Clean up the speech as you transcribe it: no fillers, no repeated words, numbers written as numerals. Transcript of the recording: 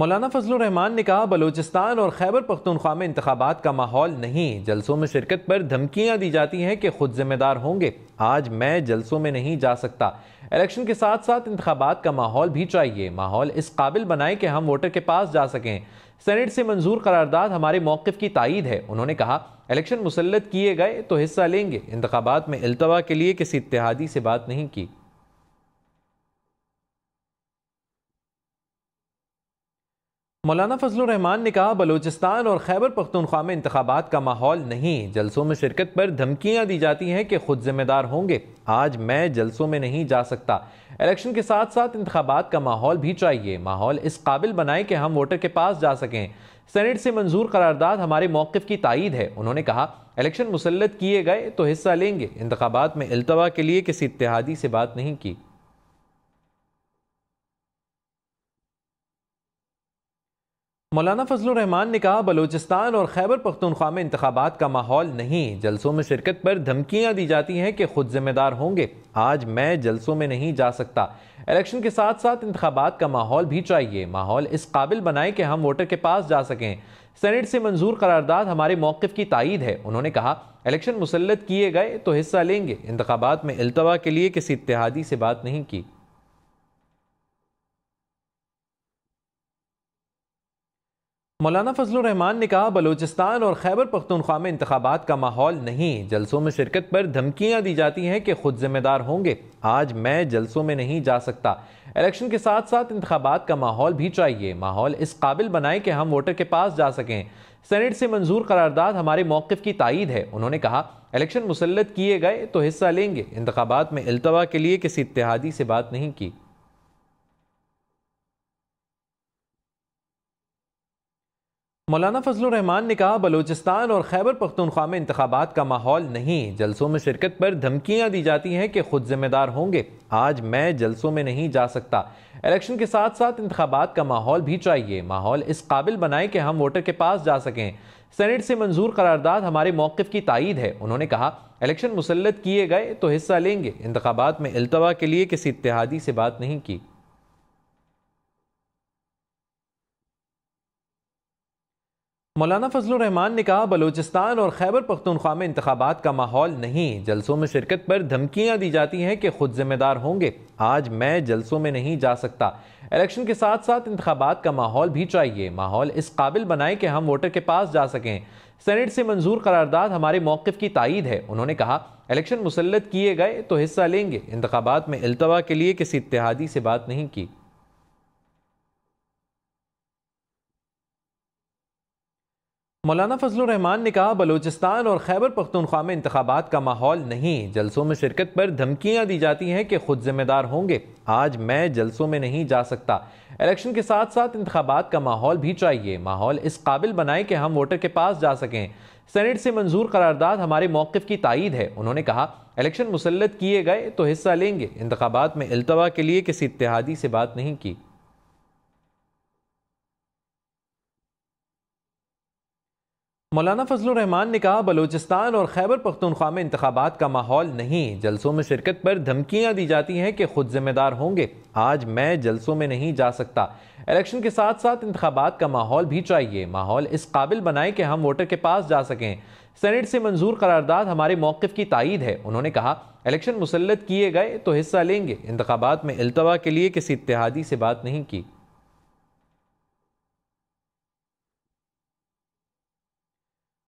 मौलाना फजलुर रहमान ने कहा, बलूचिस्तान और खैबर पख्तूनख्वा में इंतखाबात का माहौल नहीं। जलसों में शिरकत पर धमकियां दी जाती हैं कि खुद जिम्मेदार होंगे। आज मैं जलसों में नहीं जा सकता। इलेक्शन के साथ साथ इंतखाबात का माहौल भी चाहिए। माहौल इस काबिल बनाए कि हम वोटर के पास जा सकें। सेनेट से मंजूर करारदाद हमारे मौक़िफ़ की तायीद है। उन्होंने कहा, इलेक्शन मुसल्लत किए गए तो हिस्सा लेंगे। इंतखाबात में इल्तवा के लिए किसी इत्तेहादी से बात नहीं की। मौलाना फजलुर रहमान ने कहा, बलूचिस्तान और खैबर पख्तूनख्वा में इंतखाबात का माहौल नहीं। जलसों में शिरकत पर धमकियां दी जाती हैं कि खुद जिम्मेदार होंगे। आज मैं जलसों में नहीं जा सकता। इलेक्शन के साथ साथ इंतखाबात का माहौल भी चाहिए। माहौल इस काबिल बनाए कि हम वोटर के पास जा सकें। सेनेट से मंजूर करारदाद हमारे मौक़िफ़ की तायीद है। उन्होंने कहा, इलेक्शन मुसल्लत किए गए तो हिस्सा लेंगे। इंतखाबात में इल्तवा के लिए किसी इत्तेहादी से बात नहीं की। मौलाना फजलुर रहमान ने कहा, बलूचिस्तान और खैबर पख्तूनख्वा में इंतखाबात का माहौल नहीं। जलसों में शिरकत पर धमकियां दी जाती हैं कि खुद जिम्मेदार होंगे। आज मैं जलसों में नहीं जा सकता। इलेक्शन के साथ साथ इंतखाबात का माहौल भी चाहिए। माहौल इस काबिल बनाए कि हम वोटर के पास जा सकें। सेनेट से मंजूर करारदाद हमारे मौक़िफ़ की तायीद है। उन्होंने कहा, इलेक्शन मुसल्लत किए गए तो हिस्सा लेंगे। इंतखाबात में इल्तवा के लिए किसी इत्तेहादी से बात नहीं की। मौलाना फजलुर रहमान ने कहा, बलूचिस्तान और खैबर पख्तूनख्वा में इंतखाबात का माहौल नहीं। जलसों में शिरकत पर धमकियां दी जाती हैं कि खुद जिम्मेदार होंगे। आज मैं जलसों में नहीं जा सकता। इलेक्शन के साथ साथ इंतखाबात का माहौल भी चाहिए। माहौल इस काबिल बनाए कि हम वोटर के पास जा सकें। सेनेट से मंजूर करारदाद हमारे मौक़िफ़ की तायीद है। उन्होंने कहा, इलेक्शन मुसल्लत किए गए तो हिस्सा लेंगे। इंतखाबात में इल्तवा के लिए किसी इत्तेहादी से बात नहीं की। मौलाना फजलुर रहमान ने कहा, बलूचिस्तान और खैबर पख्तूनख्वा में इंतखाबात का माहौल नहीं। जलसों में शिरकत पर धमकियां दी जाती हैं कि खुद जिम्मेदार होंगे। आज मैं जलसों में नहीं जा सकता। इलेक्शन के साथ साथ इंतखाबात का माहौल भी चाहिए। माहौल इस काबिल बनाए कि हम वोटर के पास जा सकें। सेनेट से मंजूर करारदाद हमारे मौक़िफ़ की तायीद है। उन्होंने कहा, इलेक्शन मुसल्लत किए गए तो हिस्सा लेंगे। इंतखाबात में इल्तवा के लिए किसी इत्तेहादी से बात नहीं की। मौलाना फजलुर रहमान ने कहा, बलूचिस्तान और खैबर पख्तूनख्वा में इंतखाबात का माहौल नहीं। जलसों में शिरकत पर धमकियां दी जाती हैं कि खुद जिम्मेदार होंगे। आज मैं जलसों में नहीं जा सकता। इलेक्शन के साथ साथ इंतखाबात का माहौल भी चाहिए। माहौल इस काबिल बनाए कि हम वोटर के पास जा सकें। सेनेट से मंजूर करारदाद हमारे मौक़िफ़ की तायीद है। उन्होंने कहा, इलेक्शन मुसल्लत किए गए तो हिस्सा लेंगे। इंतखाबात में इल्तवा के लिए किसी इत्तेहादी से बात नहीं की। मौलाना फजलुर रहमान ने कहा, बलूचिस्तान और खैबर पख्तूनख्वा में इंतखाबात का माहौल नहीं। जलसों में शिरकत पर धमकियां दी जाती हैं कि खुद जिम्मेदार होंगे। आज मैं जलसों में नहीं जा सकता। इलेक्शन के साथ साथ इंतखाबात का माहौल भी चाहिए। माहौल इस काबिल बनाए कि हम वोटर के पास जा सकें। सेनेट से मंजूर करारदाद हमारे मौक़िफ़ की तायीद है। उन्होंने कहा, इलेक्शन मुसल्लत किए गए तो हिस्सा लेंगे। इंतखाबात में इल्तवा के लिए किसी इत्तेहादी से बात नहीं की। मौलाना फजलुर रहमान ने कहा, बलूचिस्तान और खैबर पख्तूनख्वा में इंतखाबात का माहौल नहीं। जलसों में शिरकत पर धमकियां दी जाती हैं कि खुद जिम्मेदार होंगे। आज मैं जलसों में नहीं जा सकता। इलेक्शन के साथ साथ इंतखाबात का माहौल भी चाहिए। माहौल इस काबिल बनाए कि हम वोटर के पास जा सकें। सेनेट से मंजूर करारदाद हमारे मौक़िफ़ की तायीद है। उन्होंने कहा, इलेक्शन मुसल्लत किए गए तो हिस्सा लेंगे। इंतखाबात में इल्तवा के लिए किसी इत्तेहादी से बात नहीं की।